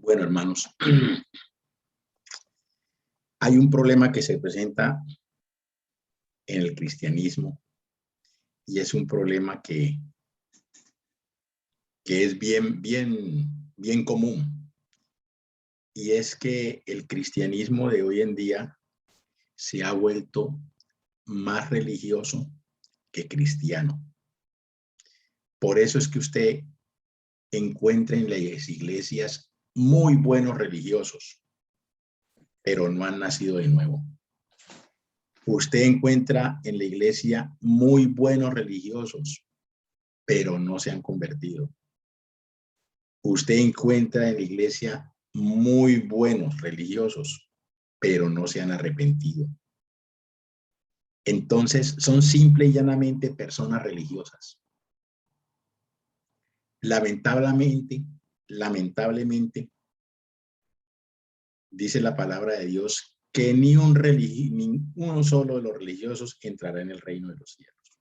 Bueno, hermanos, hay un problema que se presenta en el cristianismo y es un problema que es bien común. Y es que el cristianismo de hoy en día se ha vuelto más religioso que cristiano. Por eso es que usted encuentra en las iglesias muy buenos religiosos, pero no han nacido de nuevo. Usted encuentra en la iglesia muy buenos religiosos, pero no se han convertido. Usted encuentra en la iglesia muy buenos religiosos, pero no se han arrepentido. Entonces, son simple y llanamente personas religiosas. Lamentablemente, dice la palabra de Dios que ni uno solo de los religiosos entrará en el reino de los cielos.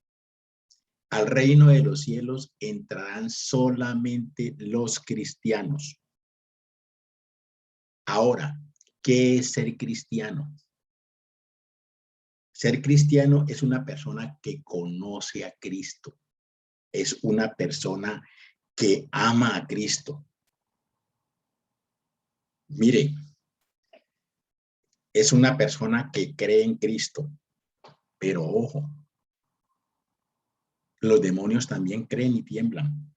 Al reino de los cielos entrarán solamente los cristianos. Ahora, ¿qué es ser cristiano? Ser cristiano es una persona que conoce a Cristo. Es una persona que ama a Cristo. Mire, es una persona que cree en Cristo. Pero ojo, los demonios también creen y tiemblan,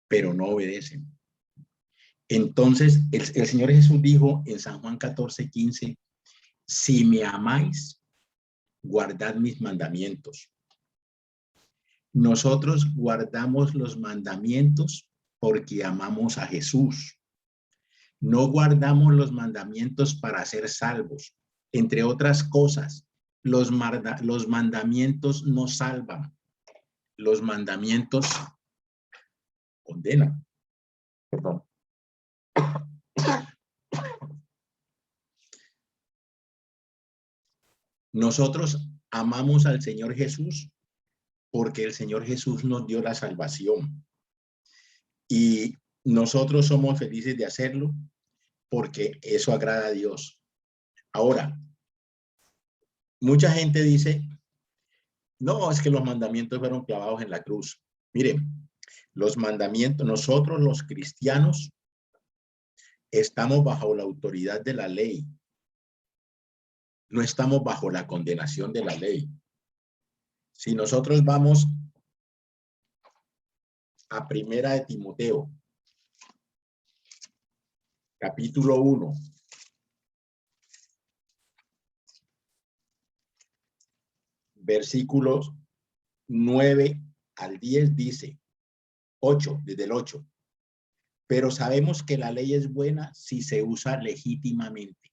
pero no obedecen. Entonces, el Señor Jesús dijo en San Juan 14:15, si me amáis, guardad mis mandamientos. Nosotros guardamos los mandamientos porque amamos a Jesús. No guardamos los mandamientos para ser salvos. Entre otras cosas, los mandamientos no salvan. Los mandamientos condenan. Perdón. Nosotros amamos al Señor Jesús porque el Señor Jesús nos dio la salvación. Y nosotros somos felices de hacerlo porque eso agrada a Dios. Ahora, mucha gente dice, no, es que los mandamientos fueron clavados en la cruz. Miren, los mandamientos, nosotros los cristianos estamos bajo la autoridad de la ley. No estamos bajo la condenación de la ley. Si nosotros vamos a Primera de Timoteo, capítulo 1, versículos 9 al 10 dice, 8, desde el 8. Pero sabemos que la ley es buena si se usa legítimamente.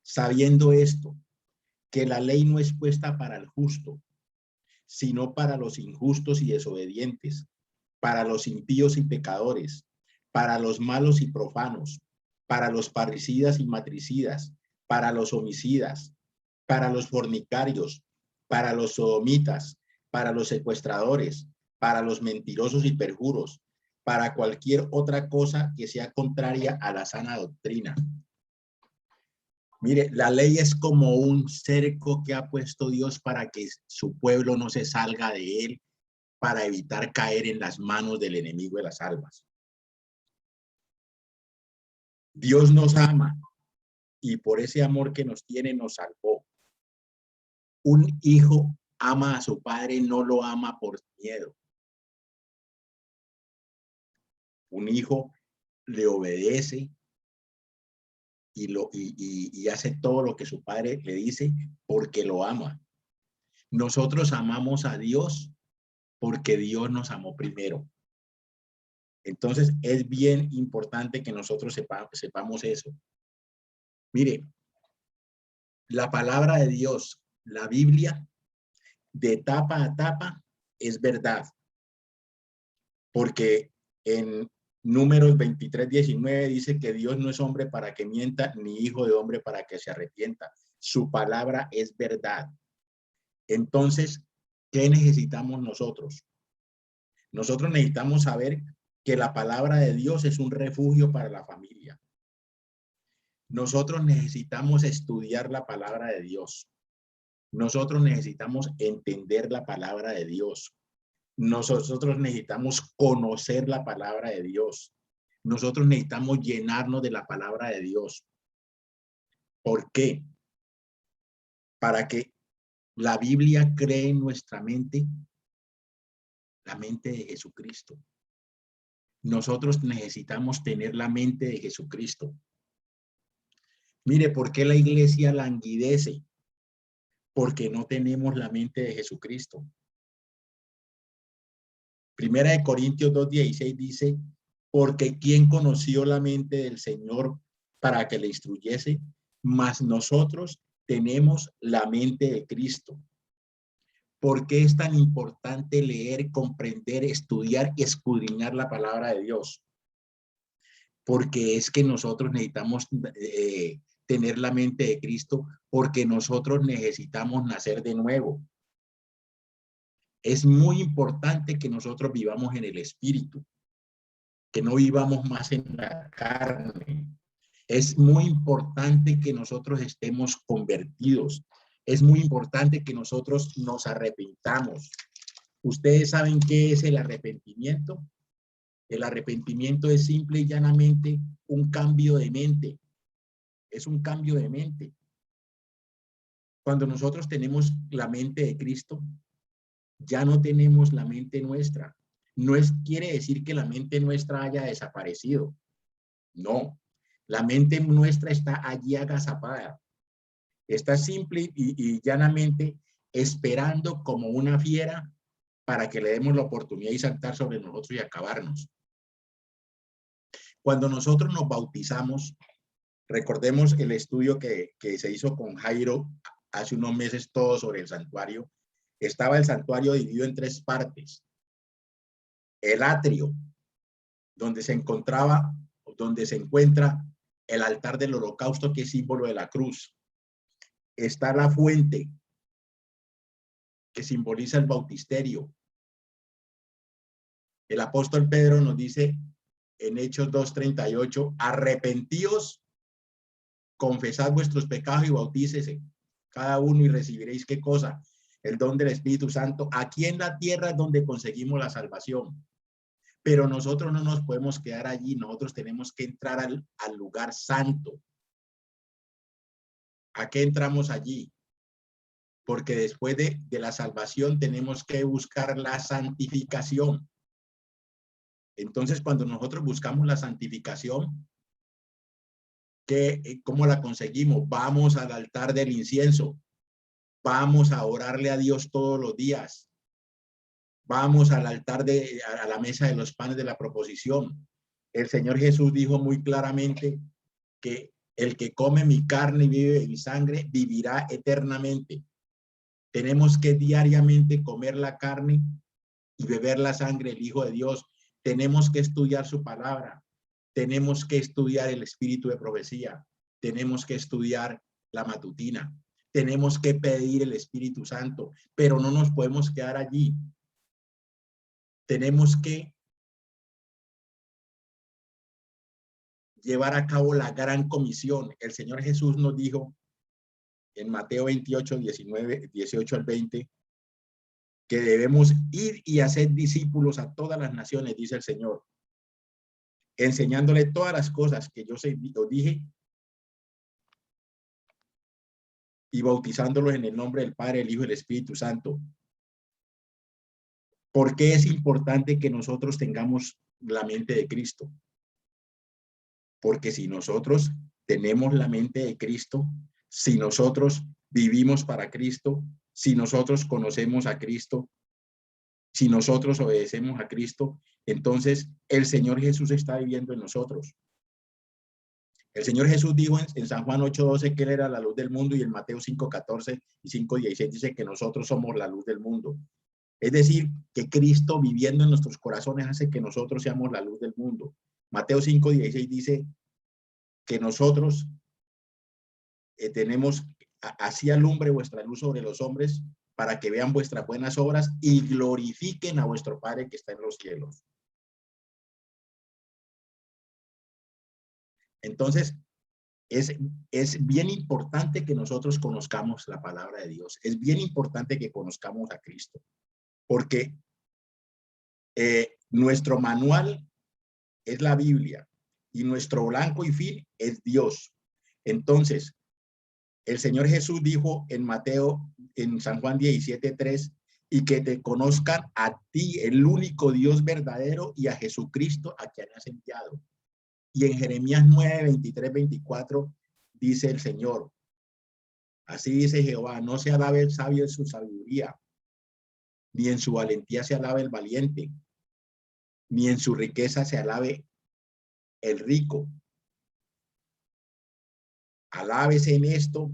Sabiendo esto, que la ley no es puesta para el justo, sino para los injustos y desobedientes, para los impíos y pecadores, para los malos y profanos, para los parricidas y matricidas, para los homicidas, para los fornicarios, para los sodomitas, para los secuestradores, para los mentirosos y perjuros, para cualquier otra cosa que sea contraria a la sana doctrina. Mire, la ley es como un cerco que ha puesto Dios para que su pueblo no se salga de él, para evitar caer en las manos del enemigo de las almas. Dios nos ama y por ese amor que nos tiene nos salvó. Un hijo ama a su padre, no lo ama por miedo. Un hijo le obedece y hace todo lo que su padre le dice porque lo ama. Nosotros amamos a Dios porque Dios nos amó primero. Entonces es bien importante que nosotros sepamos eso. Mire, la palabra de Dios, la Biblia, de tapa a tapa es verdad. Porque en Números 23:19 dice que Dios no es hombre para que mienta, ni hijo de hombre para que se arrepienta. Su palabra es verdad. Entonces, ¿qué necesitamos nosotros? Nosotros necesitamos saber que la palabra de Dios es un refugio para la familia. Nosotros necesitamos estudiar la palabra de Dios. Nosotros necesitamos entender la palabra de Dios. Nosotros necesitamos conocer la palabra de Dios. Nosotros necesitamos llenarnos de la palabra de Dios. ¿Por qué? Para que la Biblia cree en nuestra mente, la mente de Jesucristo. Nosotros necesitamos tener la mente de Jesucristo. Mire, ¿por qué la iglesia languidece? Porque no tenemos la mente de Jesucristo. Primera de Corintios 2:16 dice, porque ¿quién conoció la mente del Señor para que le instruyese? Mas nosotros tenemos la mente de Cristo. ¿Por qué es tan importante leer, comprender, estudiar y escudriñar la palabra de Dios? Porque es que nosotros necesitamos tener la mente de Cristo, porque nosotros necesitamos nacer de nuevo. Es muy importante que nosotros vivamos en el Espíritu, que no vivamos más en la carne. Es muy importante que nosotros estemos convertidos. Es muy importante que nosotros nos arrepintamos. ¿Ustedes saben qué es el arrepentimiento? El arrepentimiento es simple y llanamente un cambio de mente. Es un cambio de mente. Cuando nosotros tenemos la mente de Cristo, ya no tenemos la mente nuestra. No quiere decir que la mente nuestra haya desaparecido. No, la mente nuestra está allí agazapada. Está simple y llanamente esperando como una fiera para que le demos la oportunidad y saltar sobre nosotros y acabarnos. Cuando nosotros nos bautizamos, recordemos el estudio que se hizo con Jairo hace unos meses, todo sobre el santuario. Estaba el santuario dividido en tres partes. El atrio, donde se encontraba, donde se encuentra el altar del holocausto, que es símbolo de la cruz. Está la fuente, que simboliza el bautisterio. El apóstol Pedro nos dice en Hechos 2:38, arrepentíos, confesad vuestros pecados y bautícese cada uno y recibiréis ¿qué cosa? El don del Espíritu Santo. Aquí en la tierra es donde conseguimos la salvación. Pero nosotros no nos podemos quedar allí, nosotros tenemos que entrar al lugar santo. ¿A qué entramos allí? Porque después de la salvación tenemos que buscar la santificación. Entonces, cuando nosotros buscamos la santificación, ¿cómo la conseguimos? Vamos al altar del incienso. Vamos a orarle a Dios todos los días. Vamos al altar a la mesa de los panes de la proposición. El Señor Jesús dijo muy claramente que el que come mi carne y vive de mi sangre vivirá eternamente. Tenemos que diariamente comer la carne y beber la sangre del Hijo de Dios. Tenemos que estudiar su palabra. Tenemos que estudiar el espíritu de profecía. Tenemos que estudiar la matutina. Tenemos que pedir el Espíritu Santo, pero no nos podemos quedar allí. Tenemos que llevar a cabo la gran comisión. El Señor Jesús nos dijo en Mateo 28, 19, 18 al 20, que debemos ir y hacer discípulos a todas las naciones, dice el Señor, enseñándole todas las cosas que yo os dije y bautizándolos en el nombre del Padre, el Hijo y el Espíritu Santo. ¿Por qué es importante que nosotros tengamos la mente de Cristo? Porque si nosotros tenemos la mente de Cristo, si nosotros vivimos para Cristo, si nosotros conocemos a Cristo, si nosotros obedecemos a Cristo, entonces el Señor Jesús está viviendo en nosotros. El Señor Jesús dijo en San Juan 8:12 que Él era la luz del mundo, y en Mateo 5:14 y 5:16 dice que nosotros somos la luz del mundo. Es decir, que Cristo viviendo en nuestros corazones hace que nosotros seamos la luz del mundo. Mateo 5:16 dice que nosotros tenemos, así alumbre vuestra luz sobre los hombres, para que vean vuestras buenas obras y glorifiquen a vuestro Padre que está en los cielos. Entonces, es bien importante que nosotros conozcamos la palabra de Dios. Es bien importante que conozcamos a Cristo, porque nuestro manual es la Biblia y nuestro blanco y fin es Dios. Entonces, el Señor Jesús dijo en Mateo, en San Juan 17:3, y que te conozcan a ti, el único Dios verdadero, y a Jesucristo a quien has enviado. Y en Jeremías 9:23-24 dice el Señor, así dice Jehová, no se alabe el sabio en su sabiduría, ni en su valentía se alabe el valiente, ni en su riqueza se alabe el rico. Alábese en esto.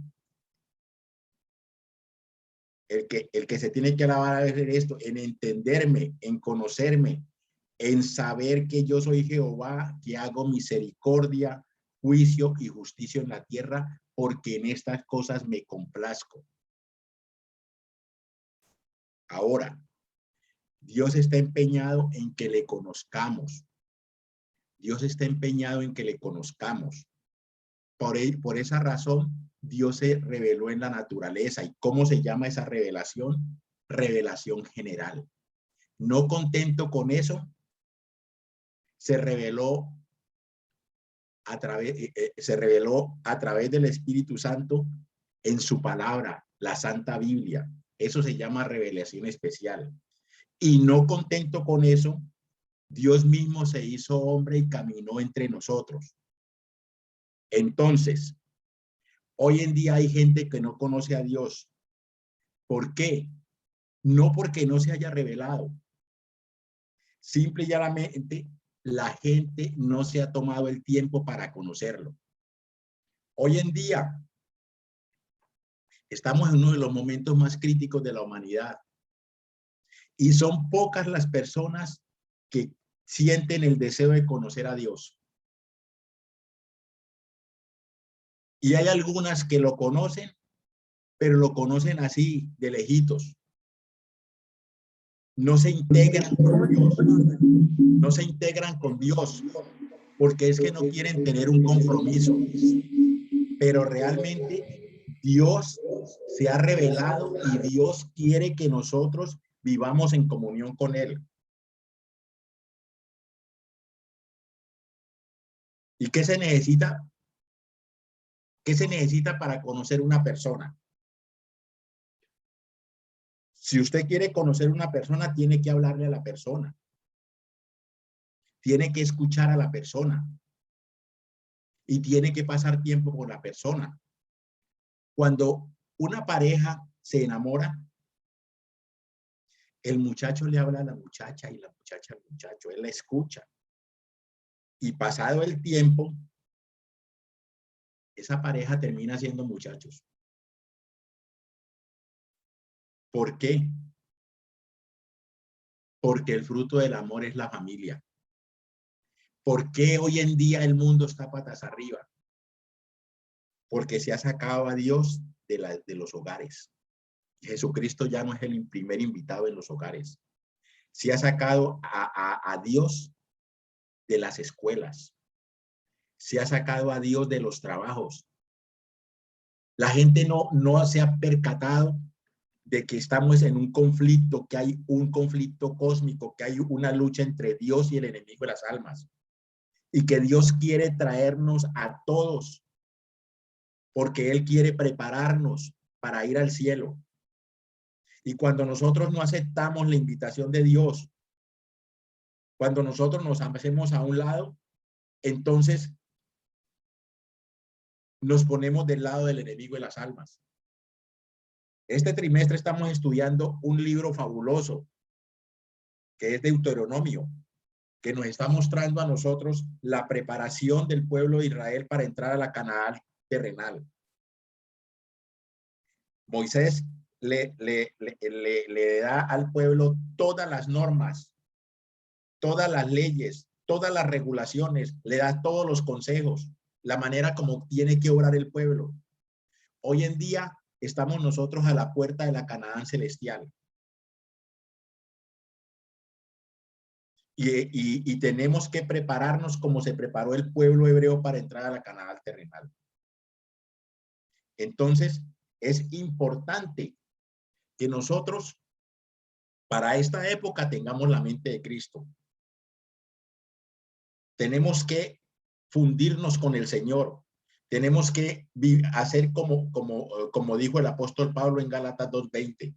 El que se tiene que alabar es esto, en entenderme, en conocerme, en saber que yo soy Jehová, que hago misericordia, juicio y justicia en la tierra, porque en estas cosas me complazco. Ahora, Dios está empeñado en que le conozcamos. Dios está empeñado en que le conozcamos. Por esa razón, Dios se reveló en la naturaleza. ¿Y cómo se llama esa revelación? Revelación general. No contento con eso, se reveló a través del Espíritu Santo en su palabra, la Santa Biblia. Eso se llama revelación especial. Y no contento con eso, Dios mismo se hizo hombre y caminó entre nosotros. Entonces, hoy en día hay gente que no conoce a Dios. ¿Por qué? No porque no se haya revelado. Simple y llanamente, la gente no se ha tomado el tiempo para conocerlo. Hoy en día, estamos en uno de los momentos más críticos de la humanidad. Y son pocas las personas que sienten el deseo de conocer a Dios. Y hay algunas que lo conocen, pero lo conocen así, de lejitos. No se integran con Dios. No se integran con Dios, porque es que no quieren tener un compromiso. Pero realmente Dios se ha revelado y Dios quiere que nosotros vivamos en comunión con Él. ¿Y qué se necesita? ¿Qué se necesita para conocer una persona? Si usted quiere conocer una persona, tiene que hablarle a la persona. Tiene que escuchar a la persona. Y tiene que pasar tiempo con la persona. Cuando una pareja se enamora, el muchacho le habla a la muchacha y la muchacha al muchacho. Él la escucha. Y pasado el tiempo, esa pareja termina siendo muchachos. ¿Por qué? Porque el fruto del amor es la familia. ¿Por qué hoy en día el mundo está patas arriba? Porque se ha sacado a Dios de los hogares. Jesucristo ya no es el primer invitado en los hogares. Se ha sacado a Dios de las escuelas. Se ha sacado a Dios de los trabajos. La gente no se ha percatado de que estamos en un conflicto, que hay un conflicto cósmico, que hay una lucha entre Dios y el enemigo de las almas. Y que Dios quiere traernos a todos, porque Él quiere prepararnos para ir al cielo. Y cuando nosotros no aceptamos la invitación de Dios, cuando nosotros nos hacemos a un lado, entonces nos ponemos del lado del enemigo de las almas. Este trimestre estamos estudiando un libro fabuloso, que es Deuteronomio, que nos está mostrando a nosotros la preparación del pueblo de Israel para entrar a la Canaán terrenal. Moisés le da al pueblo todas las normas, todas las leyes, todas las regulaciones, le da todos los consejos, la manera como tiene que obrar el pueblo. Hoy en día estamos nosotros a la puerta de la Canaán celestial. y tenemos que prepararnos como se preparó el pueblo hebreo para entrar a la Canaán terrenal. Entonces, es importante que nosotros para esta época tengamos la mente de Cristo. Tenemos que fundirnos con el Señor. Tenemos que hacer como dijo el apóstol Pablo en Gálatas 2:20.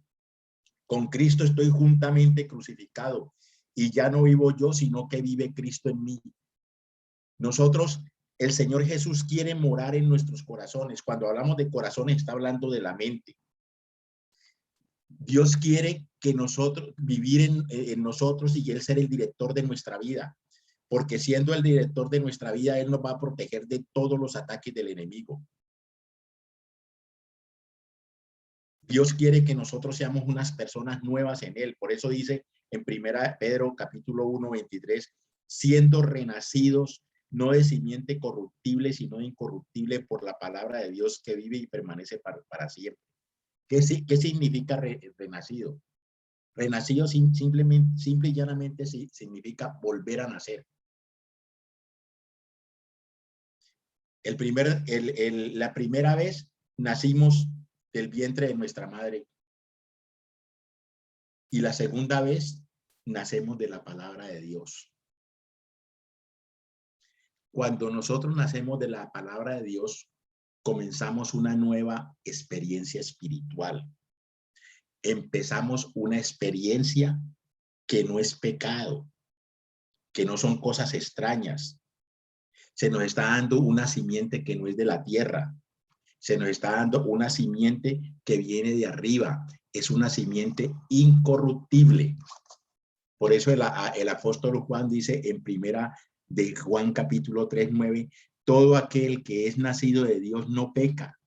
Con Cristo estoy juntamente crucificado y ya no vivo yo, sino que vive Cristo en mí. Nosotros, el Señor Jesús quiere morar en nuestros corazones. Cuando hablamos de corazones, está hablando de la mente. Dios quiere que nosotros vivir en nosotros y Él ser el director de nuestra vida, porque siendo el director de nuestra vida, Él nos va a proteger de todos los ataques del enemigo. Dios quiere que nosotros seamos unas personas nuevas en Él. Por eso dice en 1 Pedro capítulo 1:23, siendo renacidos no de simiente corruptible, sino de incorruptible por la palabra de Dios que vive y permanece para siempre. ¿Qué significa renacido? Renacido simple y llanamente significa volver a nacer. La primera vez nacimos del vientre de nuestra madre y la segunda vez nacemos de la palabra de Dios. Cuando nosotros nacemos de la palabra de Dios, comenzamos una nueva experiencia espiritual. Empezamos una experiencia que no es pecado, que no son cosas extrañas. Se nos está dando una simiente que no es de la tierra. Se nos está dando una simiente que viene de arriba. Es una simiente incorruptible. Por eso el apóstol Juan dice en primera de Juan capítulo 3:9, todo aquel que es nacido de Dios no peca,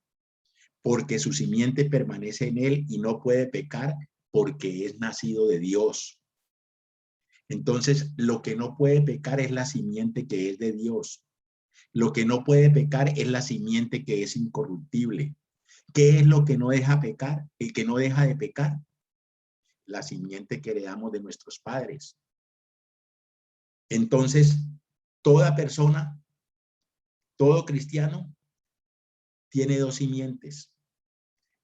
porque su simiente permanece en él y no puede pecar porque es nacido de Dios. Entonces, lo que no puede pecar es la simiente que es de Dios. Lo que no puede pecar es la simiente que es incorruptible. ¿Qué es lo que no deja pecar? El que no deja de pecar. La simiente que heredamos de nuestros padres. Entonces, toda persona, todo cristiano, tiene dos simientes.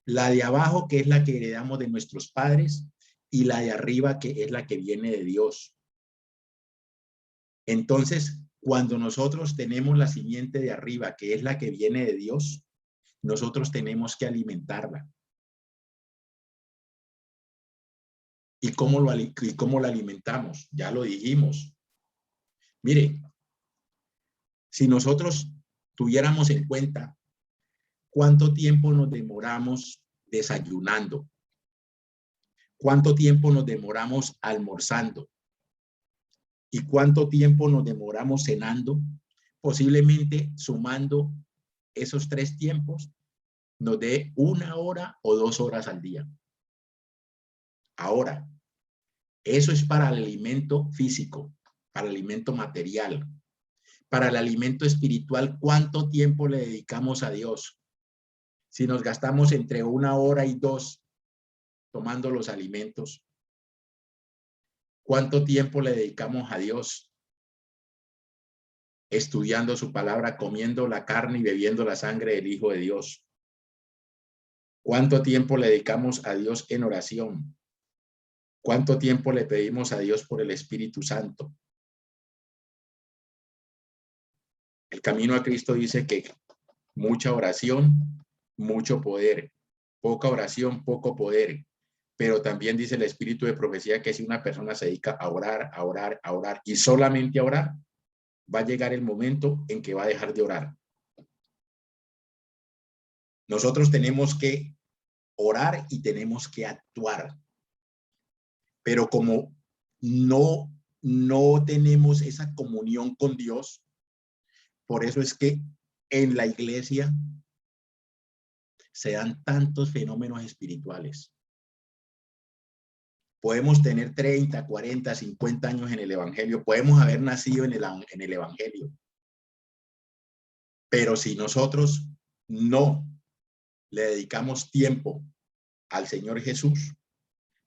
La de abajo, que es la que heredamos de nuestros padres, y la de arriba, que es la que viene de Dios. Entonces, cuando nosotros tenemos la simiente de arriba, que es la que viene de Dios, nosotros tenemos que alimentarla. ¿Y cómo la alimentamos? Ya lo dijimos. Mire, si nosotros tuviéramos en cuenta cuánto tiempo nos demoramos desayunando, cuánto tiempo nos demoramos almorzando y cuánto tiempo nos demoramos cenando, posiblemente sumando esos 3 tiempos nos dé 1 hora o 2 horas al día. Ahora, eso es para el alimento físico, para el alimento material. Para el alimento espiritual, ¿cuánto tiempo le dedicamos a Dios? Si nos gastamos entre 1 hora y 2 tomando los alimentos, ¿cuánto tiempo le dedicamos a Dios? Estudiando su palabra, comiendo la carne y bebiendo la sangre del Hijo de Dios. ¿Cuánto tiempo le dedicamos a Dios en oración? ¿Cuánto tiempo le pedimos a Dios por el Espíritu Santo? El camino a Cristo dice que mucha oración, mucho poder. Poca oración, poco poder. Pero también dice el espíritu de profecía que si una persona se dedica a orar, a orar, a orar y solamente a orar, va a llegar el momento en que va a dejar de orar. Nosotros tenemos que orar y tenemos que actuar. Pero como no tenemos esa comunión con Dios, por eso es que en la iglesia se dan tantos fenómenos espirituales. Podemos tener 30, 40, 50 años en el evangelio, podemos haber nacido en el evangelio. Pero si nosotros no le dedicamos tiempo al Señor Jesús,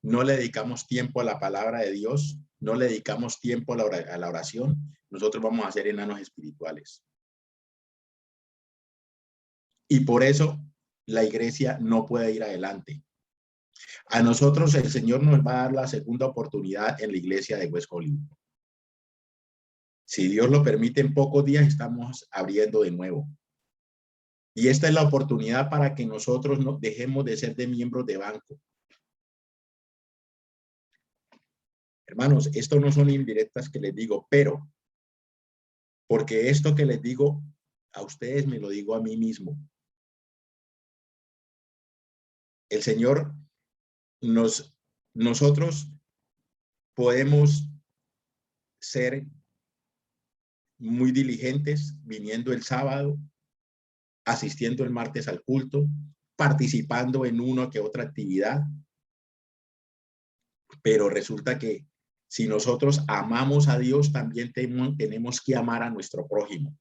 no le dedicamos tiempo a la palabra de Dios, no le dedicamos tiempo a la oración, nosotros vamos a ser enanos espirituales. Y por eso la iglesia no puede ir adelante. A nosotros el Señor nos va a dar la segunda oportunidad en la iglesia de West Hollywood. Si Dios lo permite, en pocos días estamos abriendo de nuevo. Y esta es la oportunidad para que nosotros no dejemos de ser de miembros de banco. Hermanos, esto no son indirectas que les digo, pero porque esto que les digo a ustedes me lo digo a mí mismo. El Señor nosotros podemos ser muy diligentes viniendo el sábado, asistiendo el martes al culto, participando en una que otra actividad, pero resulta que si nosotros amamos a Dios, también tenemos que amar a nuestro prójimo.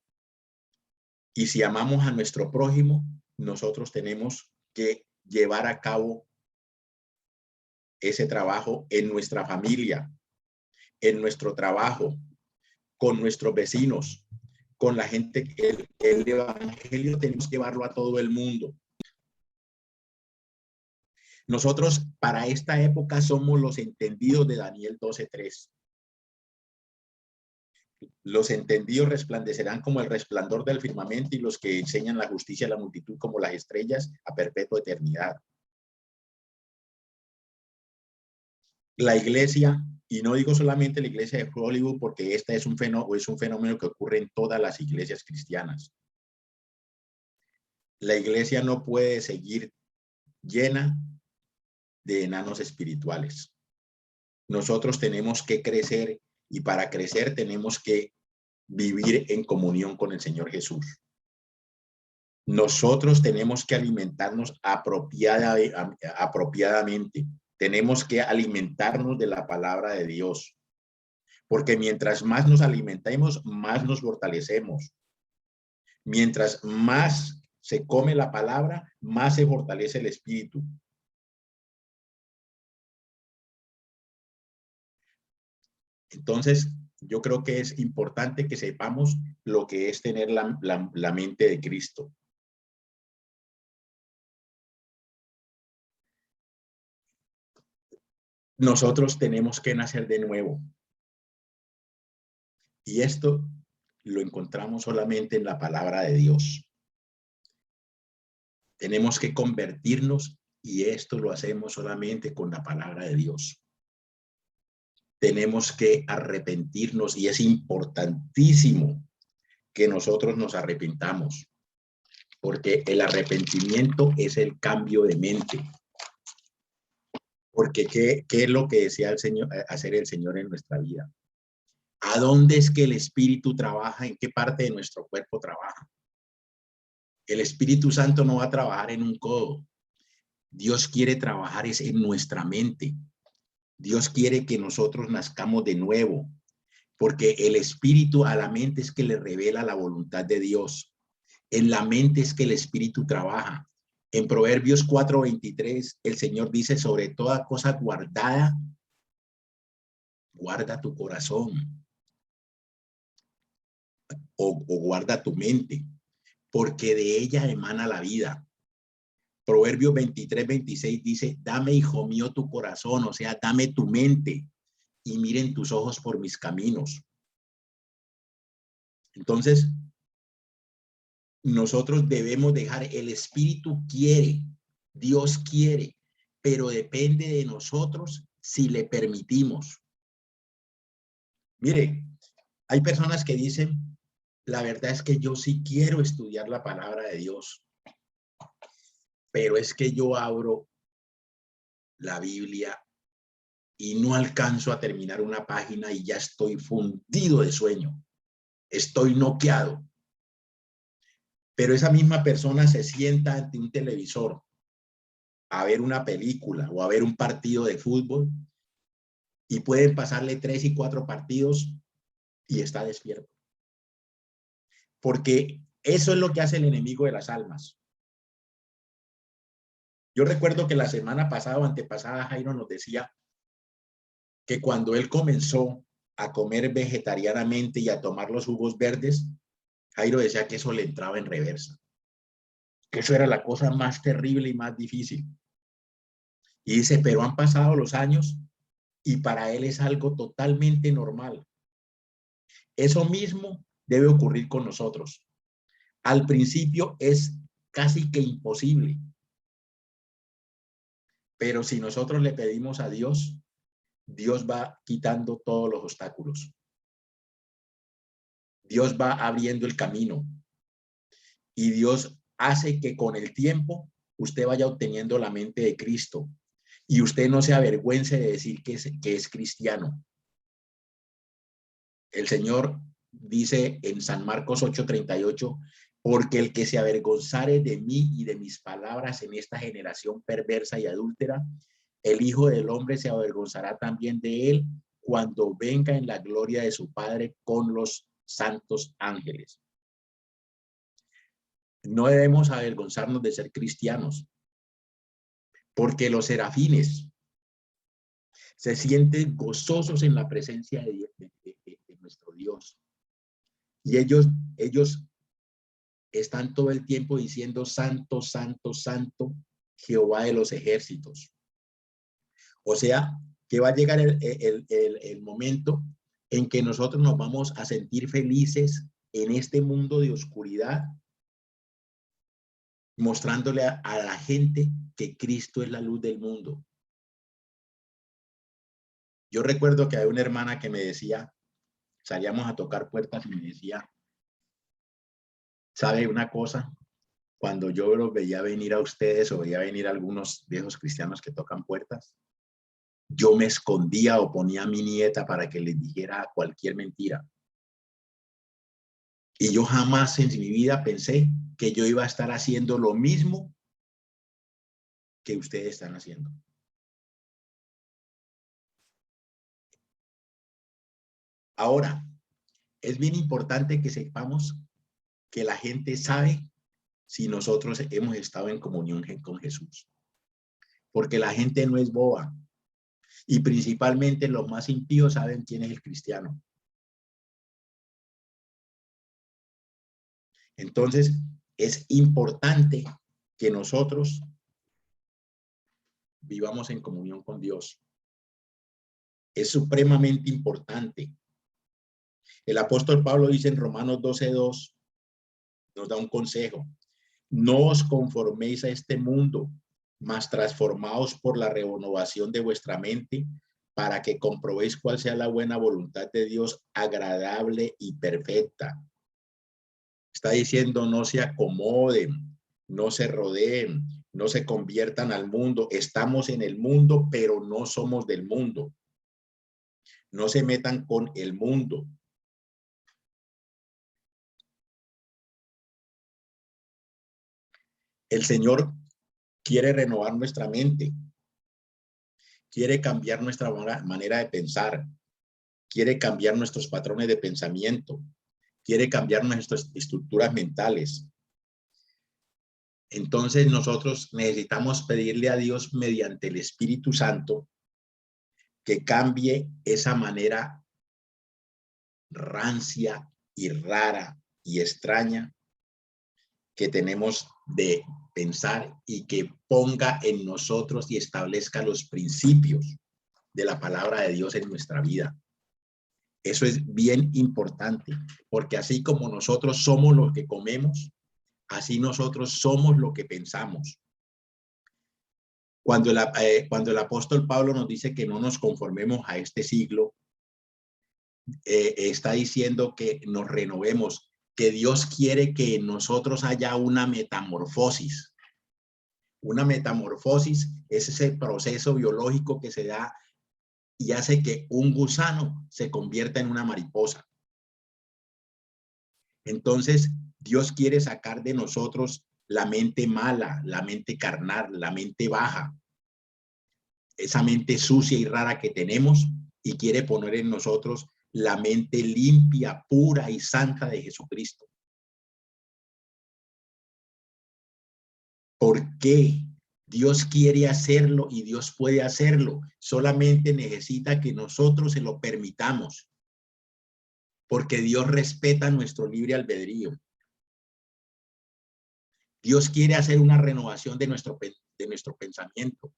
Y si amamos a nuestro prójimo, nosotros tenemos que llevar a cabo ese trabajo en nuestra familia, en nuestro trabajo, con nuestros vecinos, con la gente. El evangelio tenemos que llevarlo a todo el mundo. Nosotros para esta época somos los entendidos de Daniel 12:3. Los entendidos resplandecerán como el resplandor del firmamento, y los que enseñan la justicia a la multitud como las estrellas a perpetua eternidad. La iglesia, y no digo solamente la iglesia de Hollywood, porque esta es un fenómeno que ocurre en todas las iglesias cristianas. La iglesia no puede seguir llena de enanos espirituales. Nosotros tenemos que crecer, y para crecer tenemos que vivir en comunión con el Señor Jesús. Nosotros tenemos que alimentarnos apropiadamente. Tenemos que alimentarnos de la palabra de Dios, porque mientras más nos alimentemos, más nos fortalecemos. Mientras más se come la palabra, más se fortalece el espíritu. Entonces, yo creo que es importante que sepamos lo que es tener la mente de Cristo. Nosotros tenemos que nacer de nuevo. Y esto lo encontramos solamente en la palabra de Dios. Tenemos que convertirnos, y esto lo hacemos solamente con la palabra de Dios. Tenemos que arrepentirnos, y es importantísimo que nosotros nos arrepintamos, porque el arrepentimiento es el cambio de mente. Porque ¿qué es lo que desea el Señor, hacer el Señor en nuestra vida? ¿A dónde es que el Espíritu trabaja? ¿En qué parte de nuestro cuerpo trabaja? El Espíritu Santo no va a trabajar en un codo. Dios quiere trabajar es en nuestra mente. Dios quiere que nosotros nazcamos de nuevo, porque el Espíritu a la mente es que le revela la voluntad de Dios. En la mente es que el Espíritu trabaja. En Proverbios 4:23, el Señor dice: sobre toda cosa guardada, guarda tu corazón, o guarda tu mente, porque de ella emana la vida. Proverbios 23:26 dice: dame, hijo mío, tu corazón, o sea, dame tu mente, y miren tus ojos por mis caminos. Entonces, nosotros debemos dejar, el Espíritu quiere, Dios quiere, pero depende de nosotros si le permitimos. Mire, hay personas que dicen: la verdad es que yo sí quiero estudiar la palabra de Dios, pero es que yo abro la Biblia y no alcanzo a terminar una página y ya estoy fundido de sueño, estoy noqueado. Pero esa misma persona se sienta ante un televisor a ver una película o a ver un partido de fútbol, y pueden pasarle 3 y 4 partidos y está despierto. Porque eso es lo que hace el enemigo de las almas. Yo recuerdo que la semana pasada o antepasada Jairo nos decía que cuando él comenzó a comer vegetarianamente y a tomar los jugos verdes, Jairo decía que eso le entraba en reversa, que eso era la cosa más terrible y más difícil. Y dice, pero han pasado los años y para él es algo totalmente normal. Eso mismo debe ocurrir con nosotros. Al principio es casi que imposible, pero si nosotros le pedimos a Dios, Dios va quitando todos los obstáculos. Dios va abriendo el camino y Dios hace que con el tiempo usted vaya obteniendo la mente de Cristo y usted no se avergüence de decir que es cristiano. El Señor dice en San Marcos 8:38, porque el que se avergonzare de mí y de mis palabras en esta generación perversa y adúltera, el Hijo del Hombre se avergonzará también de él cuando venga en la gloria de su Padre con los santos ángeles. No debemos avergonzarnos de ser cristianos, porque los serafines se sienten gozosos en la presencia de nuestro Dios. Y ellos están todo el tiempo diciendo santo, santo, santo, Jehová de los ejércitos. O sea, que va a llegar el momento en que nosotros nos vamos a sentir felices en este mundo de oscuridad, mostrándole a la gente que Cristo es la luz del mundo. Yo recuerdo que hay una hermana que me decía, salíamos a tocar puertas y me decía, ¿sabe una cosa? Cuando yo los veía venir a ustedes o veía venir a algunos viejos cristianos que tocan puertas, yo me escondía o ponía a mi nieta para que les dijera cualquier mentira. Y yo jamás en mi vida pensé que yo iba a estar haciendo lo mismo que ustedes están haciendo. Ahora, es bien importante que sepamos que la gente sabe si nosotros hemos estado en comunión con Jesús. Porque la gente no es boba. Y principalmente los más impíos saben quién es el cristiano. Entonces, es importante que nosotros vivamos en comunión con Dios. Es supremamente importante. El apóstol Pablo dice en Romanos 12:2, nos da un consejo. No os conforméis a este mundo, mas transformaos por la renovación de vuestra mente, para que comprobéis cuál sea la buena voluntad de Dios, agradable y perfecta. Está diciendo, no se acomoden, no se rodeen, no se conviertan al mundo. Estamos en el mundo, pero no somos del mundo. No se metan con el mundo. El Señor quiere renovar nuestra mente, quiere cambiar nuestra manera de pensar, quiere cambiar nuestros patrones de pensamiento, quiere cambiar nuestras estructuras mentales. Entonces nosotros necesitamos pedirle a Dios mediante el Espíritu Santo que cambie esa manera rancia y rara y extraña que tenemos de pensar y que ponga en nosotros y establezca los principios de la palabra de Dios en nuestra vida. Eso es bien importante, porque así como nosotros somos lo que comemos, así nosotros somos lo que pensamos. Cuando el apóstol Pablo nos dice que no nos conformemos a este siglo, está diciendo que nos renovemos, que Dios quiere que en nosotros haya una metamorfosis. Una metamorfosis es ese proceso biológico que se da y hace que un gusano se convierta en una mariposa. Entonces, Dios quiere sacar de nosotros la mente mala, la mente carnal, la mente baja, esa mente sucia y rara que tenemos, y quiere poner en nosotros la mente limpia, pura y santa de Jesucristo. ¿Por qué Dios quiere hacerlo y Dios puede hacerlo. Solamente necesita que nosotros se lo permitamos, porque Dios respeta nuestro libre albedrío. Dios quiere hacer una renovación de nuestro pensamiento.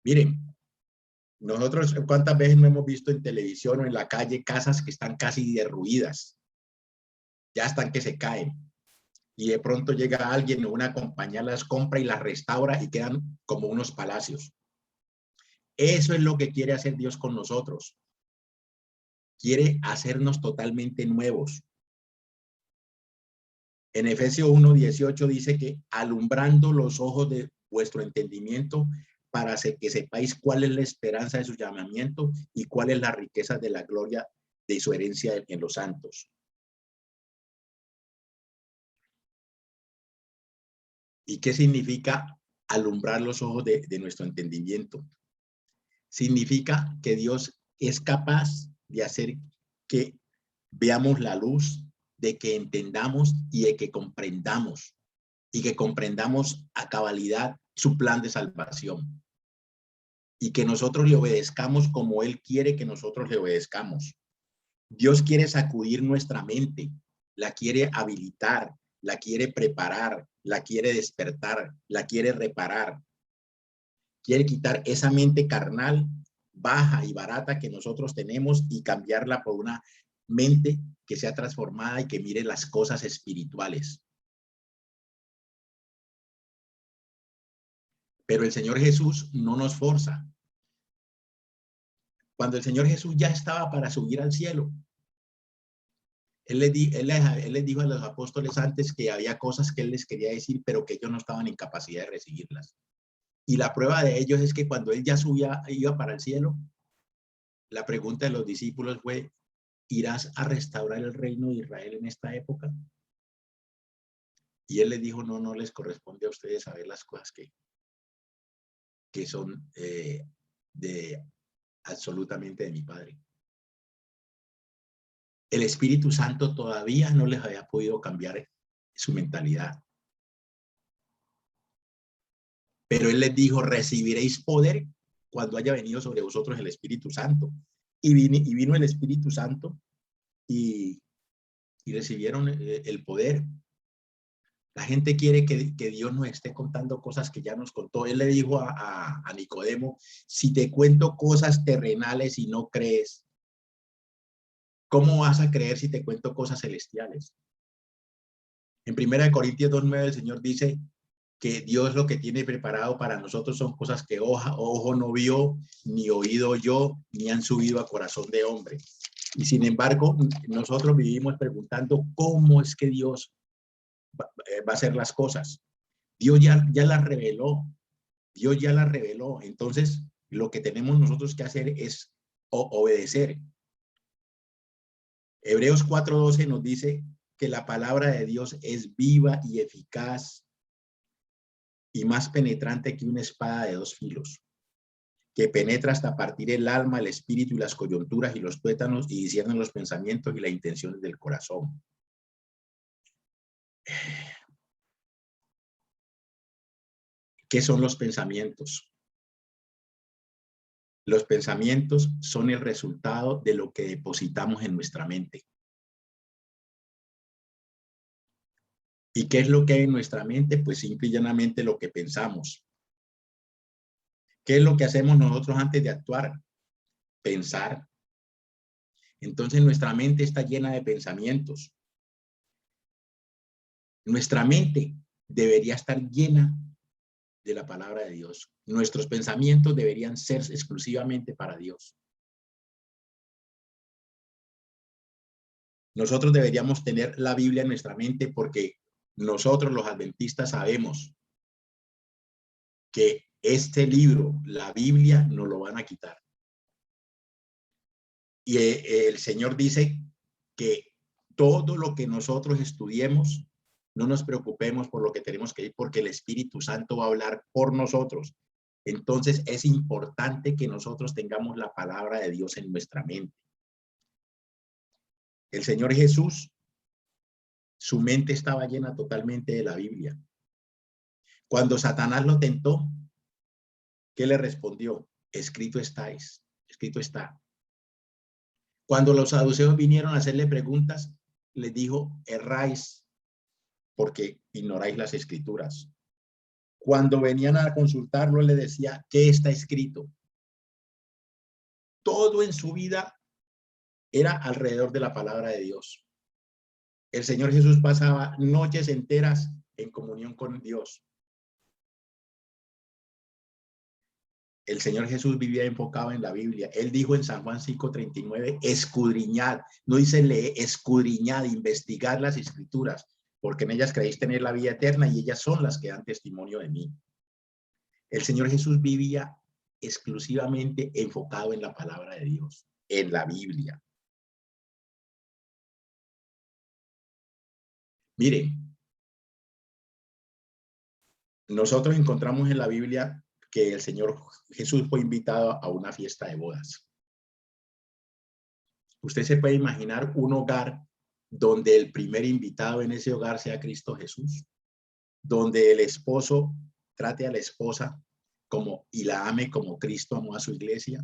Miren, nosotros cuántas veces no hemos visto en televisión o en la calle casas que están casi derruidas, ya están que se caen, y de pronto llega alguien o una compañía las compra y las restaura y quedan como unos palacios. Eso es lo que quiere hacer Dios con nosotros. Quiere hacernos totalmente nuevos. En Efesios 1:18 dice que alumbrando los ojos de vuestro entendimiento para que sepáis cuál es la esperanza de su llamamiento y cuál es la riqueza de la gloria de su herencia en los santos. ¿Y qué significa alumbrar los ojos de nuestro entendimiento? Significa que Dios es capaz de hacer que veamos la luz, de que entendamos y de que comprendamos a cabalidad su plan de salvación y que nosotros le obedezcamos como Él quiere que nosotros le obedezcamos. Dios quiere sacudir nuestra mente, la quiere habilitar, la quiere preparar, la quiere despertar, la quiere reparar. Quiere quitar esa mente carnal, baja y barata que nosotros tenemos y cambiarla por una mente que sea transformada y que mire las cosas espirituales. Pero el Señor Jesús no nos forza. Cuando el Señor Jesús ya estaba para subir al cielo, Él les dijo a los apóstoles antes que había cosas que Él les quería decir, pero que ellos no estaban en capacidad de recibirlas. Y la prueba de ellos es que cuando Él ya iba para el cielo, la pregunta de los discípulos fue, ¿irás a restaurar el reino de Israel en esta época? Y Él les dijo, no, no les corresponde a ustedes saber las cosas que son absolutamente de mi Padre. El Espíritu Santo todavía no les había podido cambiar su mentalidad. Pero Él les dijo, recibiréis poder cuando haya venido sobre vosotros el Espíritu Santo. Y vino el Espíritu Santo y recibieron el poder. La gente quiere que Dios nos esté contando cosas que ya nos contó. Él le dijo a Nicodemo, si te cuento cosas terrenales y no crees, ¿cómo vas a creer si te cuento cosas celestiales? En 1 Corintios 2:9 el Señor dice que Dios lo que tiene preparado para nosotros son cosas que ojo no vio, ni oído oyó, ni han subido a corazón de hombre. Y sin embargo, nosotros vivimos preguntando cómo es que Dios va a hacer las cosas. Dios ya las reveló. Dios ya las reveló. Entonces, lo que tenemos nosotros que hacer es obedecer. Hebreos 4:12 nos dice que la palabra de Dios es viva y eficaz y más penetrante que una espada de 2 filos, que penetra hasta partir el alma, el espíritu y las coyunturas y los tuétanos y discierne los pensamientos y las intenciones del corazón. ¿Qué son los pensamientos? Los pensamientos son el resultado de lo que depositamos en nuestra mente. ¿Y qué es lo que hay en nuestra mente? Pues simple y llanamente lo que pensamos. ¿Qué es lo que hacemos nosotros antes de actuar? Pensar. Entonces nuestra mente está llena de pensamientos. Nuestra mente debería estar llena de la palabra de Dios. Nuestros pensamientos deberían ser exclusivamente para Dios. Nosotros deberíamos tener la Biblia en nuestra mente porque nosotros los adventistas sabemos que este libro, la Biblia, nos lo van a quitar. Y el Señor dice que todo lo que nosotros estudiemos, no nos preocupemos por lo que tenemos que ir, porque el Espíritu Santo va a hablar por nosotros. Entonces es importante que nosotros tengamos la palabra de Dios en nuestra mente. El Señor Jesús, su mente estaba llena totalmente de la Biblia. Cuando Satanás lo tentó, ¿Qué le respondió? Escrito estáis, escrito está. Cuando los saduceos vinieron a hacerle preguntas, les dijo, erráis porque ignoráis las escrituras. Cuando venían a consultarlo, le decía, ¿qué está escrito? Todo en su vida era alrededor de la palabra de Dios. El Señor Jesús pasaba noches enteras en comunión con Dios. El Señor Jesús vivía enfocado en la Biblia. Él dijo en San Juan 5:39, escudriñad, no dice leer, escudriñad, investigar las escrituras, porque en ellas creéis tener la vida eterna y ellas son las que dan testimonio de mí. El Señor Jesús vivía exclusivamente enfocado en la palabra de Dios, en la Biblia. Miren, nosotros encontramos en la Biblia que el Señor Jesús fue invitado a una fiesta de bodas. Usted se puede imaginar un hogar donde el primer invitado en ese hogar sea Cristo Jesús, donde el esposo trate a la esposa como y la ame como Cristo amó a su iglesia,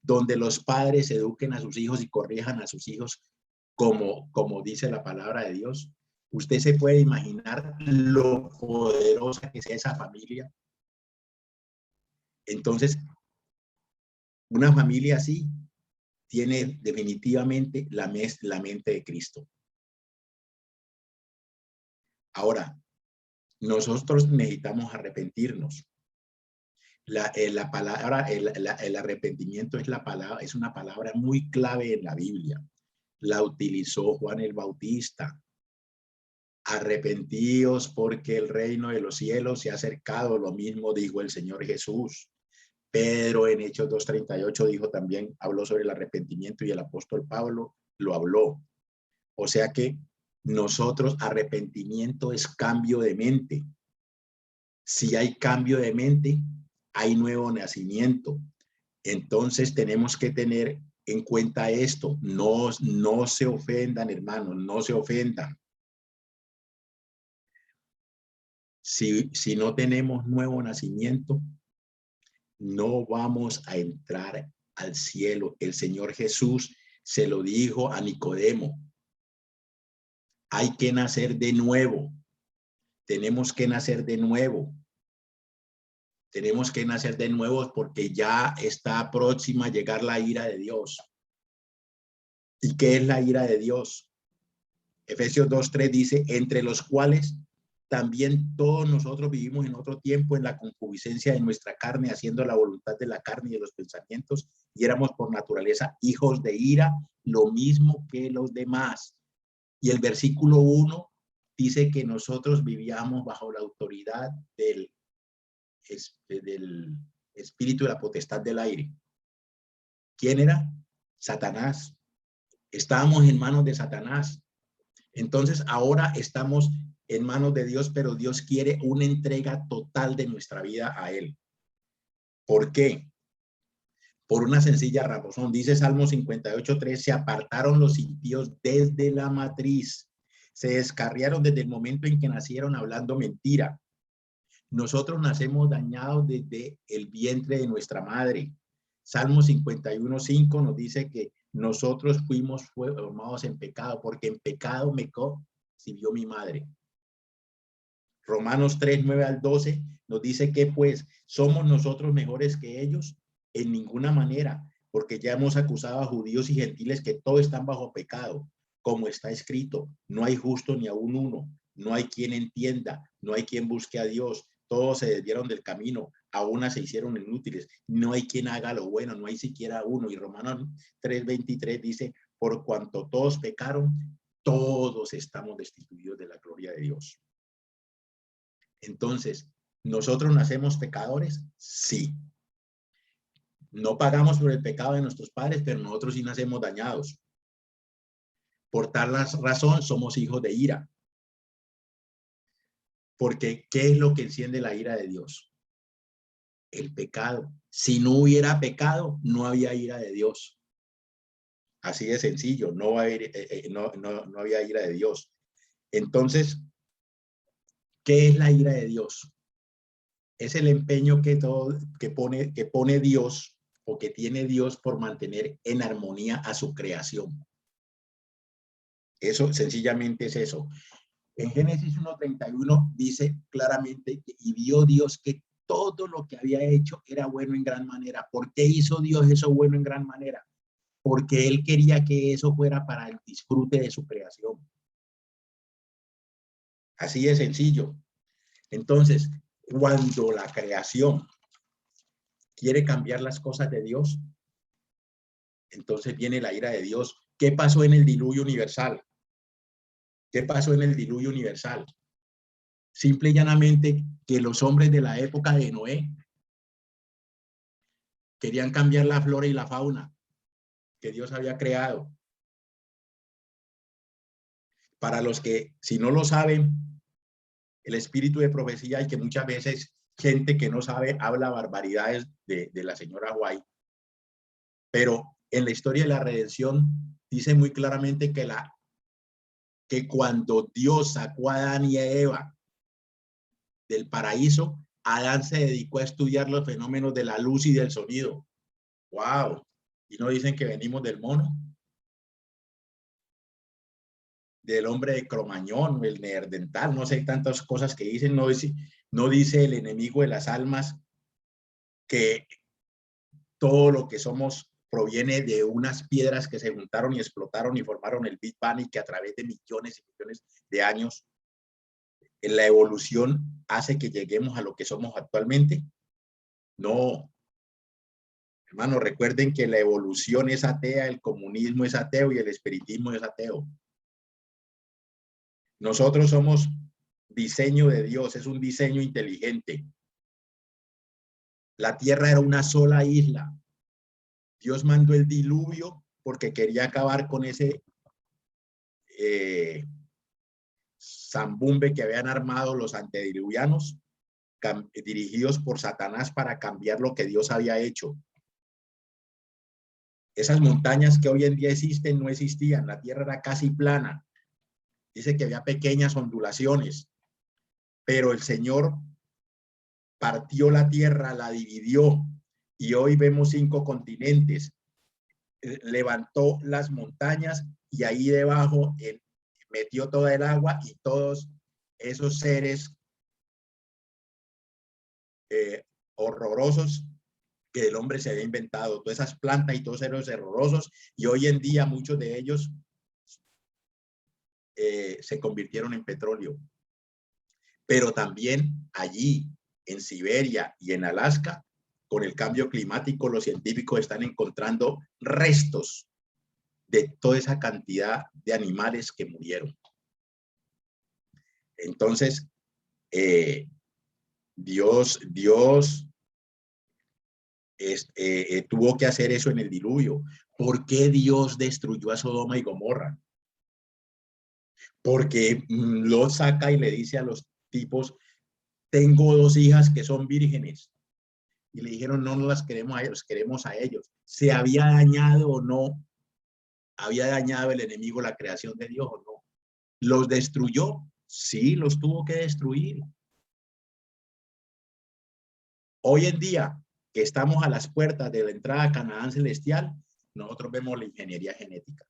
donde los padres eduquen a sus hijos y corrijan a sus hijos como dice la palabra de Dios. Usted se puede imaginar lo poderosa que sea esa familia. Entonces, una familia así tiene definitivamente la mente de Cristo. Ahora, nosotros necesitamos arrepentirnos. La palabra, el arrepentimiento es una palabra muy clave en la Biblia. La utilizó Juan el Bautista. Arrepentíos porque el reino de los cielos se ha acercado. Lo mismo dijo el Señor Jesús. Pedro en Hechos 2:38 dijo también, habló sobre el arrepentimiento y el apóstol Pablo lo habló. O sea que nosotros, arrepentimiento es cambio de mente. Si hay cambio de mente, hay nuevo nacimiento. Entonces tenemos que tener en cuenta esto. No se ofendan, hermanos, no se ofendan. Si no tenemos nuevo nacimiento, no vamos a entrar al cielo. El Señor Jesús se lo dijo a Nicodemo. Hay que nacer de nuevo. Tenemos que nacer de nuevo. Tenemos que nacer de nuevo porque ya está próxima a llegar la ira de Dios. ¿Y qué es la ira de Dios? Efesios 2:3 dice, entre los cuales también todos nosotros vivimos en otro tiempo en la concupiscencia de nuestra carne, haciendo la voluntad de la carne y de los pensamientos, y éramos por naturaleza hijos de ira, lo mismo que los demás. Y el versículo 1 dice que nosotros vivíamos bajo la autoridad del espíritu de la potestad del aire. ¿Quién era? Satanás. Estábamos en manos de Satanás. Entonces ahora estamos en manos de Dios, pero Dios quiere una entrega total de nuestra vida a Él. ¿Por qué? Por una sencilla razón. Dice Salmo 58:3, se apartaron los impíos desde la matriz. Se descarriaron desde el momento en que nacieron hablando mentira. Nosotros nacemos dañados desde el vientre de nuestra madre. Salmo 51:5 nos dice que nosotros fuimos formados en pecado, porque en pecado me concibió mi madre. Romanos 3:9-12 nos dice que pues somos nosotros mejores que ellos en ninguna manera, porque ya hemos acusado a judíos y gentiles que todos están bajo pecado, como está escrito, no hay justo ni aún uno, no hay quien entienda, no hay quien busque a Dios, todos se desviaron del camino, a una se hicieron inútiles, no hay quien haga lo bueno, no hay siquiera uno. Y Romanos 3:23 dice, por cuanto todos pecaron, todos estamos destituidos de la gloria de Dios. Entonces, ¿nosotros nacemos pecadores? Sí. No pagamos por el pecado de nuestros padres, pero nosotros sí nacemos dañados. Por tal razón somos hijos de ira. Porque, ¿qué es lo que enciende la ira de Dios? El pecado. Si no hubiera pecado, no había ira de Dios. Así de sencillo, no había ira de Dios. Entonces, ¿qué es la ira de Dios? es el empeño que pone Dios o que tiene Dios por mantener en armonía a su creación. Eso sencillamente es eso. En Génesis 1:31 dice claramente, y vio Dios que todo lo que había hecho era bueno en gran manera. ¿Por qué hizo Dios eso bueno en gran manera? Porque Él quería que eso fuera para el disfrute de su creación. Así de sencillo. Entonces, cuando la creación quiere cambiar las cosas de Dios, entonces viene la ira de Dios. ¿Qué pasó en el diluvio universal? ¿Qué pasó en el diluvio universal? Simple y llanamente que los hombres de la época de Noé querían cambiar la flora y la fauna que Dios había creado. Para los que, si no lo saben, el espíritu de profecía, y que muchas veces gente que no sabe habla barbaridades de la señora White, pero en la historia de la redención dice muy claramente que cuando Dios sacó a Adán y a Eva del paraíso, Adán se dedicó a estudiar los fenómenos de la luz y del sonido. ¡Wow! Y no dicen que venimos del mono, del hombre de Cromañón, el neandertal, no sé, tantas cosas que dicen. No dice el enemigo de las almas que todo lo que somos proviene de unas piedras que se juntaron y explotaron y formaron el Big Bang, y que a través de millones y millones de años en la evolución hace que lleguemos a lo que somos actualmente. No, hermano, recuerden que la evolución es atea, el comunismo es ateo y el espiritismo es ateo. Nosotros somos diseño de Dios, es un diseño inteligente. La tierra era una sola isla. Dios mandó el diluvio porque quería acabar con ese zambumbe que habían armado los antediluvianos, dirigidos por Satanás para cambiar lo que Dios había hecho. Esas montañas que hoy en día existen no existían, la tierra era casi plana. Dice que había pequeñas ondulaciones, pero el Señor partió la tierra, la dividió, y hoy vemos 5 continentes. Levantó las montañas y ahí debajo metió toda el agua, y todos esos seres horrorosos que el hombre se había inventado, todas esas plantas y todos esos horrorosos, y hoy en día muchos de ellos se convirtieron en petróleo. Pero también allí en Siberia y en Alaska, con el cambio climático, los científicos están encontrando restos de toda esa cantidad de animales que murieron. Entonces, Dios tuvo que hacer eso en el diluvio. ¿Por qué Dios destruyó a Sodoma y Gomorra? Porque lo saca y le dice a los tipos: tengo 2 hijas que son vírgenes. Y le dijeron: no las queremos a ellos, queremos a ellos. ¿Se había dañado o no? ¿Había dañado el enemigo la creación de Dios o no? ¿Los destruyó? Sí, los tuvo que destruir. Hoy en día, que estamos a las puertas de la entrada a Canaán celestial, nosotros vemos la ingeniería genética.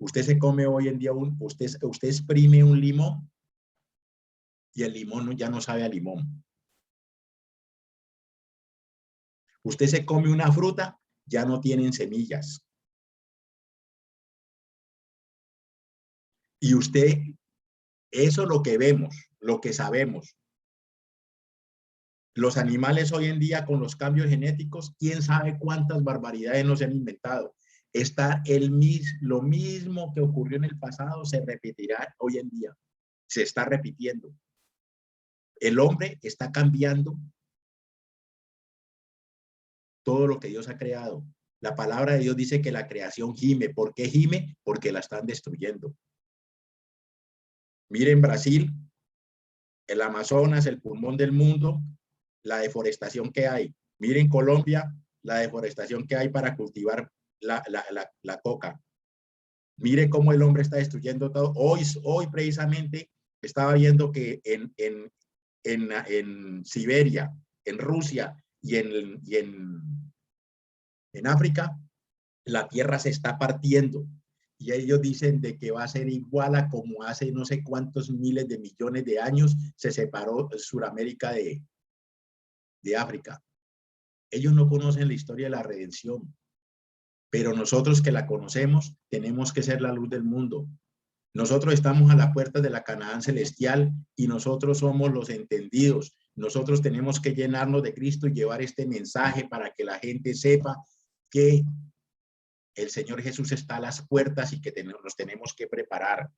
Usted se come hoy en día, usted exprime un limón y el limón ya no sabe a limón. Usted se come una fruta, ya no tienen semillas. Y usted, eso es lo que vemos, lo que sabemos. Los animales hoy en día, con los cambios genéticos, quién sabe cuántas barbaridades nos han inventado. Lo mismo que ocurrió en el pasado se repetirá hoy en día. Se está repitiendo. El hombre está cambiando todo lo que Dios ha creado. La palabra de Dios dice que la creación gime. ¿Por qué gime? Porque la están destruyendo. Miren Brasil, el Amazonas, el pulmón del mundo, la deforestación que hay. Miren Colombia, la deforestación que hay para cultivar la coca. Mire cómo el hombre está destruyendo todo. Hoy precisamente estaba viendo que en en Siberia, en Rusia y en África, la tierra se está partiendo. Y ellos dicen de que va a ser igual a como hace no sé cuántos miles de millones de años se separó Suramérica de África. Ellos no conocen la historia de la redención, pero nosotros que la conocemos tenemos que ser la luz del mundo. Nosotros estamos a la puerta de la Canaán celestial y nosotros somos los entendidos. Nosotros tenemos que llenarnos de Cristo y llevar este mensaje para que la gente sepa que el Señor Jesús está a las puertas y que nos tenemos que preparar.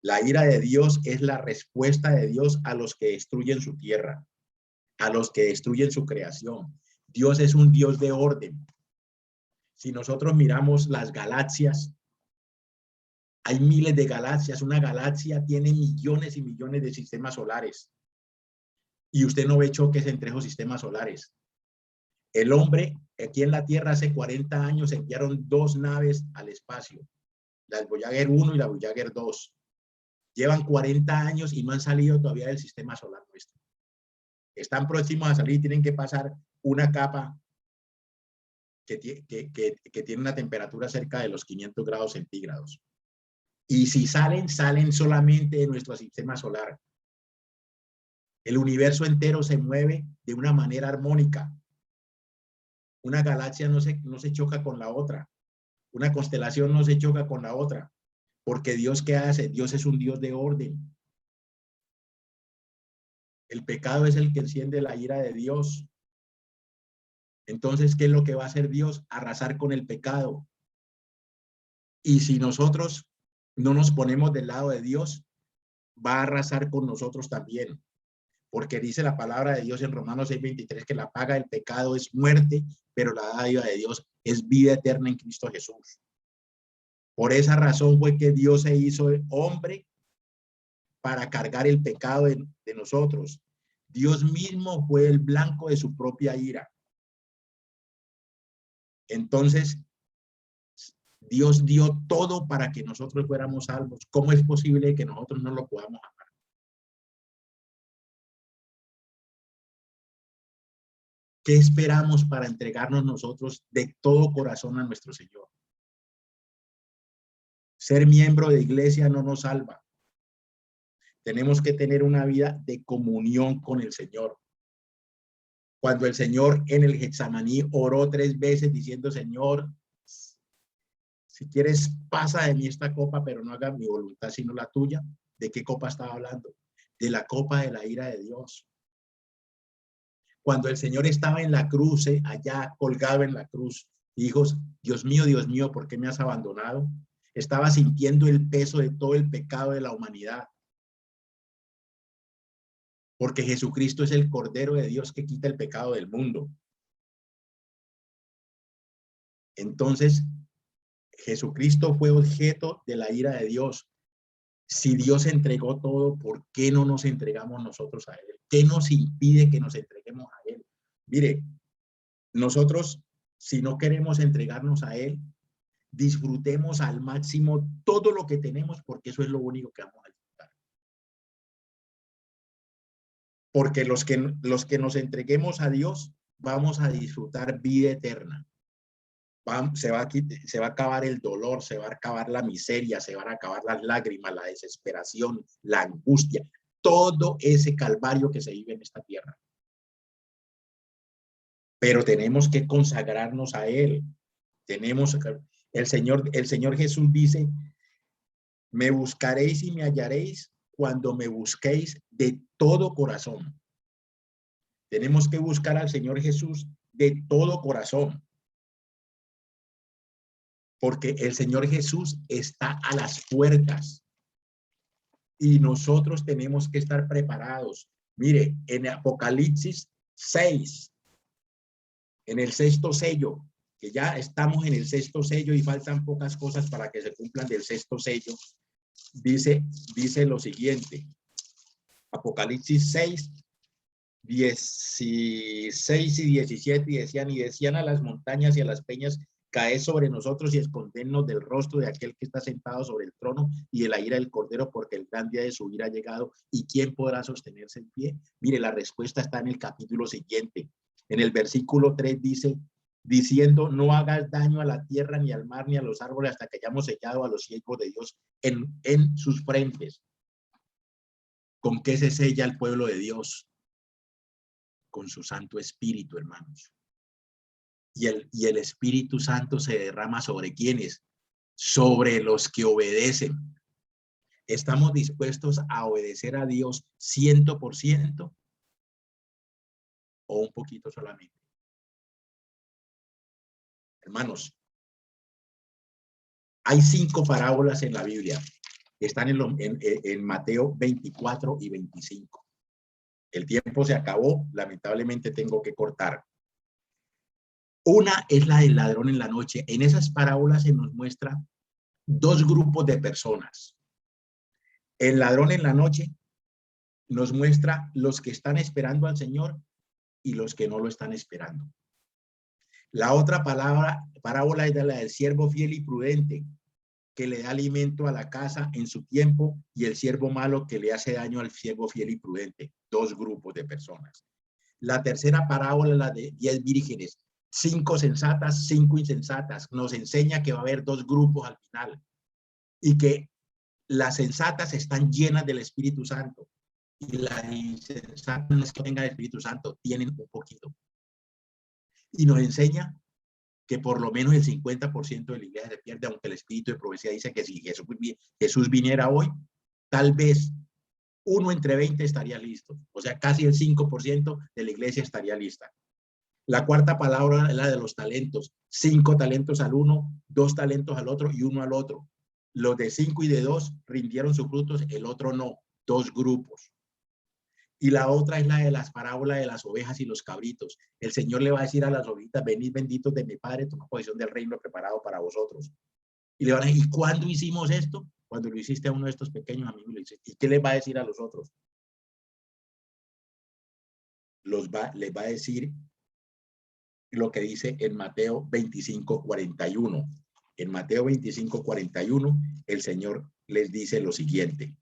La ira de Dios es la respuesta de Dios a los que destruyen su tierra, a los que destruyen su creación. Dios es un Dios de orden. Si nosotros miramos las galaxias, hay miles de galaxias. Una galaxia tiene millones y millones de sistemas solares. Y usted no ve choques entre esos sistemas solares. El hombre, aquí en la Tierra, hace 40 años enviaron 2 naves al espacio. La Voyager 1 y la Voyager 2. Llevan 40 años y no han salido todavía del sistema solar nuestro. Están próximos a salir y tienen que pasar una capa que tiene una temperatura cerca de los 500 grados centígrados. Y si salen, salen solamente de nuestro sistema solar. El universo entero se mueve de una manera armónica. Una galaxia no se choca con la otra. Una constelación no se choca con la otra. Porque Dios, ¿qué hace? Dios es un Dios de orden. El pecado es el que enciende la ira de Dios. Entonces, ¿qué es lo que va a hacer Dios? Arrasar con el pecado. Y si nosotros no nos ponemos del lado de Dios, va a arrasar con nosotros también. Porque dice la palabra de Dios en Romanos 6:23 que la paga del pecado es muerte, pero la dádiva de Dios es vida eterna en Cristo Jesús. Por esa razón fue que Dios se hizo hombre para cargar el pecado de nosotros. Dios mismo fue el blanco de su propia ira. Entonces, Dios dio todo para que nosotros fuéramos salvos. ¿Cómo es posible que nosotros no lo podamos amar? ¿Qué esperamos para entregarnos nosotros de todo corazón a nuestro Señor? Ser miembro de iglesia no nos salva. Tenemos que tener una vida de comunión con el Señor. Cuando el Señor en el Getsemaní oró 3 veces diciendo, Señor, si quieres, pasa de mí esta copa, pero no haga mi voluntad sino la tuya. ¿De qué copa estaba hablando? De la copa de la ira de Dios. Cuando el Señor estaba en la cruz, allá colgado en la cruz, dijo, Dios mío, ¿por qué me has abandonado? Estaba sintiendo el peso de todo el pecado de la humanidad. Porque Jesucristo es el Cordero de Dios que quita el pecado del mundo. Entonces, Jesucristo fue objeto de la ira de Dios. Si Dios entregó todo, ¿por qué no nos entregamos nosotros a Él? ¿Qué nos impide que nos entreguemos a Él? Mire, nosotros, si no queremos entregarnos a Él, disfrutemos al máximo todo lo que tenemos, porque eso es lo único que vamos a disfrutar. Porque los que nos entreguemos a Dios, vamos a disfrutar vida eterna. Se va a acabar el dolor, se va a acabar la miseria, se van a acabar las lágrimas, la desesperación, la angustia, todo ese calvario que se vive en esta tierra. Pero tenemos que consagrarnos a Él. El Señor Jesús dice, me buscaréis y me hallaréis cuando me busquéis de todo corazón. Tenemos que buscar al Señor Jesús de todo corazón. Porque el Señor Jesús está a las puertas y nosotros tenemos que estar preparados. Mire, en Apocalipsis 6, en el 6º sello, que ya estamos en el 6º sello y faltan pocas cosas para que se cumplan del 6º sello, dice lo siguiente, Apocalipsis 6, 16 y 17, y decían a las montañas y a las peñas caed sobre nosotros y escondernos del rostro de aquel que está sentado sobre el trono y de la ira del Cordero, porque el gran día de su ira ha llegado. ¿Y quién podrá sostenerse en pie? Mire, la respuesta está en el capítulo siguiente. En el versículo 3 dice, diciendo, no hagas daño a la tierra, ni al mar, ni a los árboles, hasta que hayamos sellado a los siervos de Dios en sus frentes. ¿Con qué se sella el pueblo de Dios? Con su Santo Espíritu, hermanos. Y el Espíritu Santo se derrama sobre quienes, sobre los que obedecen. ¿Estamos dispuestos a obedecer a Dios 100% o un poquito solamente? Hermanos, hay 5 parábolas en la Biblia. Están en Mateo 24 y 25. El tiempo se acabó, lamentablemente tengo que cortar. Una es la del ladrón en la noche. En esas parábolas se nos muestra 2 grupos de personas. El ladrón en la noche nos muestra los que están esperando al Señor y los que no lo están esperando. La otra parábola es la del siervo fiel y prudente, que le da alimento a la casa en su tiempo, y el siervo malo que le hace daño al siervo fiel y prudente. 2 grupos de personas. La tercera parábola es la de 10 vírgenes, 5 sensatas, 5 insensatas. Nos enseña que va a haber 2 grupos al final y que las sensatas están llenas del Espíritu Santo y las insensatas que tengan el Espíritu Santo tienen un poquito. Y nos enseña que por lo menos el 50% de la iglesia se pierde, aunque el Espíritu de profecía dice que si Jesús viniera hoy, tal vez 1 entre 20 estaría listo. O sea, casi el 5% de la iglesia estaría lista. La cuarta palabra es la de los talentos. 5 talentos al uno, 2 talentos al otro y 1 al otro. Los de 5 y de 2 rindieron sus frutos, el otro no. 2 grupos. Y la otra es la de las parábolas de las ovejas y los cabritos. El Señor le va a decir a las ovejitas, venid benditos de mi Padre, toma posesión del reino preparado para vosotros. Y le van a decir, ¿y cuándo hicimos esto? Cuando lo hiciste a uno de estos pequeños amigos, le dice, ¿y qué les va a decir a los otros? Les va a decir lo que dice en Mateo 25:41. En Mateo 25:41, el Señor les dice lo siguiente.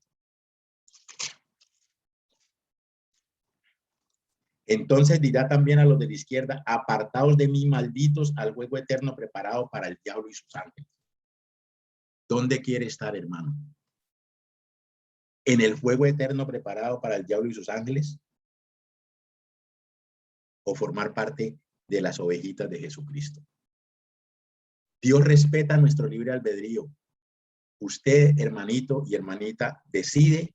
Entonces dirá también a los de la izquierda, apartaos de mí, malditos, al fuego eterno preparado para el diablo y sus ángeles. ¿Dónde quiere estar, hermano? ¿En el fuego eterno preparado para el diablo y sus ángeles? ¿O formar parte de las ovejitas de Jesucristo? Dios respeta nuestro libre albedrío. Usted, hermanito y hermanita, decide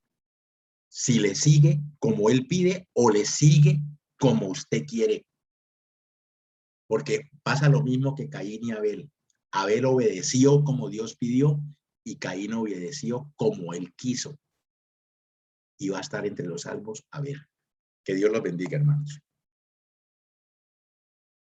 si le sigue como Él pide o le sigue como usted quiere. Porque pasa lo mismo que Caín y Abel. Abel obedeció como Dios pidió y Caín obedeció como él quiso. Y va a estar entre los salvos Abel. Que Dios los bendiga, hermanos.